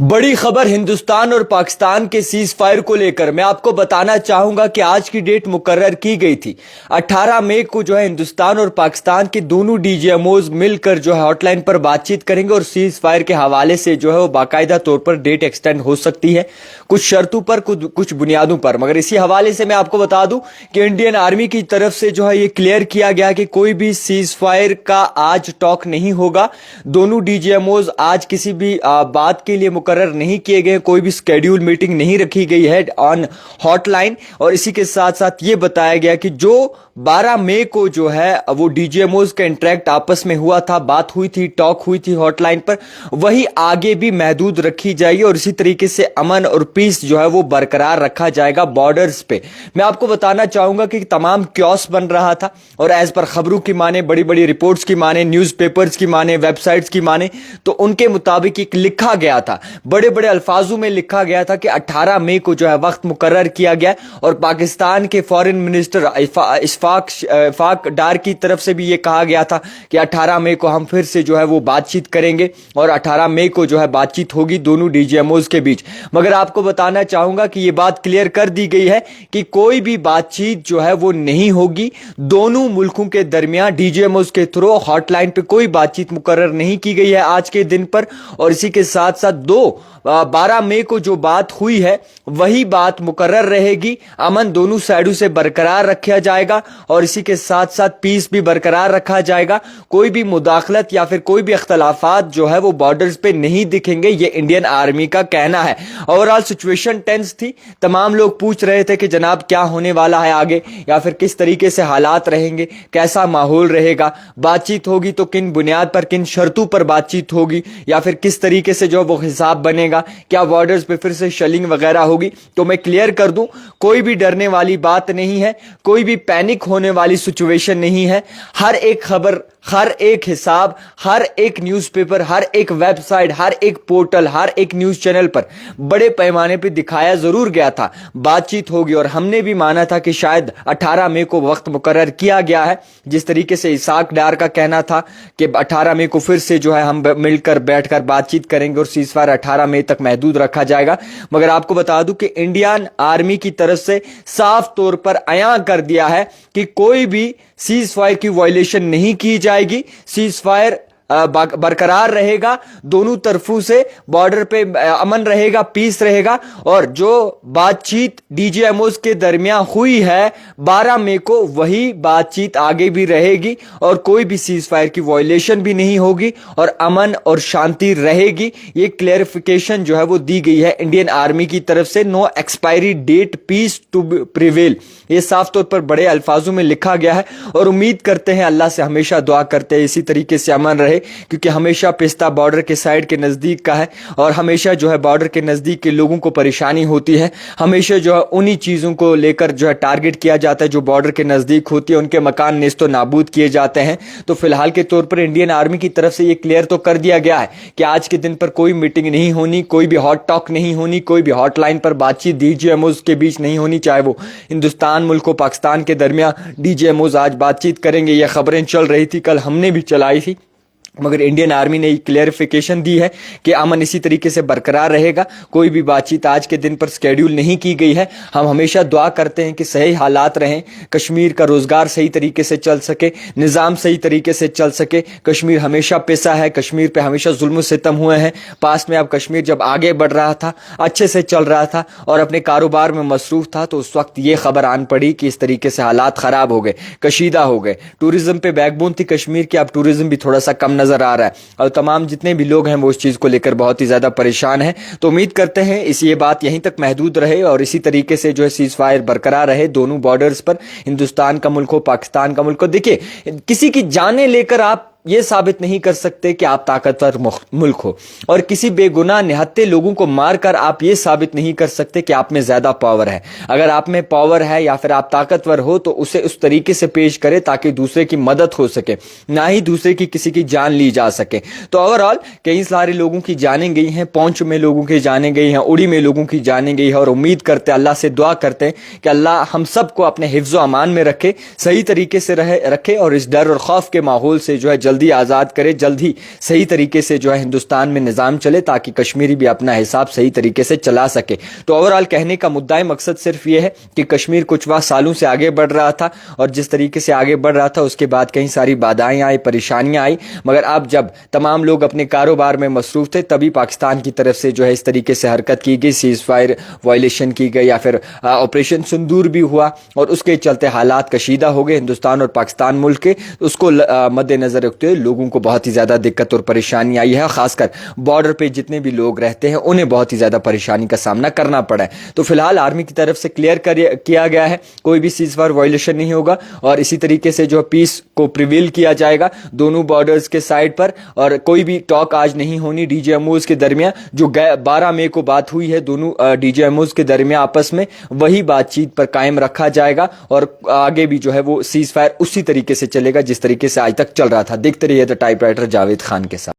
बड़ी खबर हिंदुस्तान और पाकिस्तान के सीज फायर को लेकर मैं आपको बताना चाहूंगा कि आज की डेट मुकर्रर की गई थी 18 मई को जो है हिंदुस्तान और पाकिस्तान के दोनों डीजीएमओज मिलकर जो है हॉटलाइन पर बातचीत करेंगे और सीज फायर के हवाले से जो है वो बाकायदा तौर पर डेट एक्सटेंड हो सकती है कुछ शर्तों पर कुछ बुनियादों पर। मगर इसी हवाले से मैं आपको बता दूं कि इंडियन आर्मी की तरफ से जो है ये क्लियर किया गया कि कोई भी सीज फायर का आज टॉक नहीं होगा। दोनों डीजीएमओज आज किसी भी बात के लिए मुकर्रर नहीं किए गए, कोई भी स्केड्यूल मीटिंग नहीं रखी गई है ऑन हॉटलाइन। और इसी के साथ साथ ये बताया गया कि जो 12 मई को जो है वो डीजीएमओज का इंटरेक्ट आपस में हुआ था, बात हुई थी, टॉक हुई थी हॉटलाइन पर, वही आगे भी महदूद रखी जाएगी और इसी तरीके से अमन और पीस जो है वो बरकरार रखा जाएगा बॉर्डर्स पे। मैं आपको बताना चाहूंगा कि तमाम क्योस बन रहा था और एज पर खबरों की माने, बड़ी बड़ी रिपोर्ट्स की माने, न्यूज़पेपर्स की माने, वेबसाइट्स की माने, तो उनके मुताबिक एक लिखा गया था, बड़े बड़े अल्फाजों में लिखा गया था कि 18 मई को जो है वक्त मुकर्रर किया गया। और पाकिस्तान के फॉरेन मिनिस्टर इशफाक डार की तरफ से भी ये कहा गया था कि 18 मई को हम फिर से जो है वो बातचीत करेंगे और 18 मई को जो है बातचीत होगी दोनों डीजीएमओज के बीच। मगर आपको बताना चाहूंगा कि ये बात क्लियर कर दी गई है कि कोई भी बातचीत जो है वो नहीं होगी दोनों मुल्कों के दरमियान। डीजीएमओज के थ्रू हॉटलाइन पे कोई बातचीत मुकर्रर नहीं की गई है आज के दिन पर। और इसी के साथ साथ 12 मई को जो बात हुई है वही बात मुकर्रर रहेगी। अमन दोनों साइडों से बरकरार रखा जाएगा और इसी के साथ साथ पीस भी बरकरार रखा जाएगा। कोई भी मुदाखलत या फिर कोई भी अख्तलाफात जो है वो बॉर्डर्स पे नहीं दिखेंगे, ये इंडियन आर्मी का कहना है। ओवरऑल सिचुएशन टेंस थी, तमाम लोग पूछ रहे थे कि जनाब क्या होने वाला है आगे, या फिर किस तरीके से हालात रहेंगे, कैसा माहौल रहेगा, बातचीत होगी तो किन बुनियाद पर, किन शर्तों पर बातचीत होगी, या फिर किस तरीके से जो वो हिसाब बनेगा, क्या बॉर्डर्स पे फिर से शेलिंग वगैरह होगी। तो मैं क्लियर कर दूं, कोई भी डरने वाली बात नहीं है, कोई भी पैनिक होने वाली सिचुएशन नहीं है। हर एक खबर, हर एक हिसाब, हर एक न्यूज़पेपर, हर एक वेबसाइट, हर एक पोर्टल, हर एक न्यूज़ चैनल पर बड़े पैमाने पे दिखाया जरूर गया था बातचीत होगी। और हमने भी माना था कि शायद 18 मई को वक्त मुकर्रर किया गया है, जिस तरीके से इसाक डार का कहना था कि 18 मई को फिर से जो है हम मिलकर बैठकर बातचीत करेंगे और सीजफायर 18 मई तक महदूद रखा जाएगा। मगर आपको बता दूं कि इंडियन आर्मी की तरफ से साफ तौर पर अयां कर दिया है कि कोई भी सीज फायर की वायलेशन नहीं की जाएगी। सीज फायर बरकरार रहेगा, दोनों तरफों से बॉर्डर पे अमन रहेगा, पीस रहेगा। और जो बातचीत डीजीएमओज के दरमियान हुई है 12 मई को, वही बातचीत आगे भी रहेगी और कोई भी सीज फायर की वायलेशन भी नहीं होगी और अमन और शांति रहेगी। ये क्लेरिफिकेशन जो है वो दी गई है इंडियन आर्मी की तरफ से। No expiry date, peace to prevail, ये साफ तौर पर बड़े अल्फाजों में लिखा गया है। और उम्मीद करते हैं, अल्लाह से हमेशा दुआ करते हैं इसी तरीके से अमन रहे, क्योंकि हमेशा पिस्ता बॉर्डर के साइड के नजदीक का है और हमेशा जो है बॉर्डर के नजदीक के लोगों को परेशानी होती है। हमेशा जो है उन्हीं चीजों को लेकर जो है टारगेट किया जाता है जो बॉर्डर के नजदीक होती है, उनके मकान नेस्तो नाबूद किए जाते हैं। तो फिलहाल के तौर पर इंडियन आर्मी की तरफ से ये क्लियर तो कर दिया गया है कि आज के दिन पर कोई मीटिंग नहीं होनी, कोई भी हॉट टॉक नहीं होनी, कोई भी हॉटलाइन पर बातचीत डीजीएमओज के बीच नहीं होनी, चाहे वो हिंदुस्तान मुल्क और पाकिस्तान के दरमियान डीजीएमओज आज बातचीत करेंगे। ये खबरें चल रही थी, कल हमने भी चलाई थी, मगर इंडियन आर्मी ने क्लेरिफिकेशन दी है कि अमन इसी तरीके से बरकरार रहेगा। कोई भी बातचीत आज के दिन पर स्केड्यूल नहीं की गई है। हम हमेशा दुआ करते हैं कि सही हालात रहें, कश्मीर का रोजगार सही तरीके से चल सके, निज़ाम सही तरीके से चल सके। कश्मीर हमेशा पिसा है, कश्मीर पे हमेशा जुल्म सितम हुए हैं। पास में अब कश्मीर जब आगे बढ़ रहा था, अच्छे से चल रहा था और अपने कारोबार में मसरूफ था, तो उस वक्त ये खबर आन पड़ी कि इस तरीके से हालात खराब हो गए, कशीदा हो गए। टूरिज्म पे बैकबोन थी कश्मीर की, अब टूरिज्म भी थोड़ा सा कम नजर आ रहा है और तमाम जितने भी लोग हैं वो उस चीज को लेकर बहुत ही ज्यादा परेशान हैं। तो उम्मीद करते हैं ये बात यहीं तक महदूद रहे और इसी तरीके से जो है सीज फायर बरकरार रहे दोनों बॉर्डर्स पर, हिंदुस्तान का मुल्क हो, पाकिस्तान का मुल्क हो। देखिए, किसी की जानें लेकर आप ये साबित नहीं कर सकते कि आप ताकतवर मुल्क हो, और किसी बेगुनाह निहत्ते लोगों को मारकर आप ये साबित नहीं कर सकते कि आप में ज्यादा पावर है। अगर आप में पावर है या फिर आप ताकतवर हो तो उसे उस तरीके से पेश करें ताकि दूसरे की मदद हो सके, ना ही दूसरे की किसी की जान ली जा सके। तो ओवरऑल कई सारे लोगों की जानें गई हैं, पौंच में लोगों की जानें गई हैं, उड़ी में लोगों की जानें गई है। और उम्मीद करते हैं, अल्लाह से दुआ करते हैं कि अल्लाह हम सबको अपने हिफ्ज़ व अमान में रखे, सही तरीके से रखे और इस डर और खौफ के माहौल से जो है جلدی آزاد کرے, جلد ہی صحیح طریقے سے جو ہے ہندوستان میں نظام چلے تاکہ کشمیری بھی اپنا حساب صحیح طریقے سے چلا سکے. تو اوورآل کہنے کا مدعا مقصد صرف یہ ہے کہ کشمیر کچھ وقت سالوں سے آگے بڑھ رہا تھا, اور جس طریقے سے آگے بڑھ رہا تھا اس کے بعد کئی ساری بادائیں آئی, پریشانیاں آئی, مگر اب جب تمام لوگ اپنے کاروبار میں مصروف تھے تبھی پاکستان کی طرف سے جو ہے اس طریقے سے حرکت کی گئی, سیز فائر وائلیشن کی گئی, یا پھر آپریشن سندور بھی ہوا, اور اس کے چلتے حالات کشیدہ ہو گئے ہندوستان اور پاکستان ملک کے. اس کو مد نظر رکھتے ہوئے لوگوں کو بہت ہی زیادہ دقت اور پریشانی آئی ہے, خاص کر بارڈر پہ جتنے بھی لوگ رہتے ہیں انہیں بہت ہی زیادہ پریشانی کا سامنا کرنا پڑا ہے. تو فی الحال آرمی کی طرف سے کلیئر کیا گیا ہے کوئی بھی سیز فائر وائلیشن نہیں ہوگا, اور اسی طریقے سے جو پیس کو پریویل کیا جائے گا دونوں بارڈرز کے سائڈ پر, اور کوئی بھی ٹاک آج نہیں ہونی ڈی جے ایم اوز کے درمیان. جو 12 مئی کو بات ہوئی ہے دونوں ڈی جے ایم اوز کے درمیان آپس میں, وہی بات چیت پر قائم رکھا جائے گا, اور آگے بھی جو ہے وہ سیز فائر اسی طریقے سے چلے گا جس طریقے سے آج تک چل رہا تھا. دیکھتے رہیے the type writer Javed Khan کے ساتھ.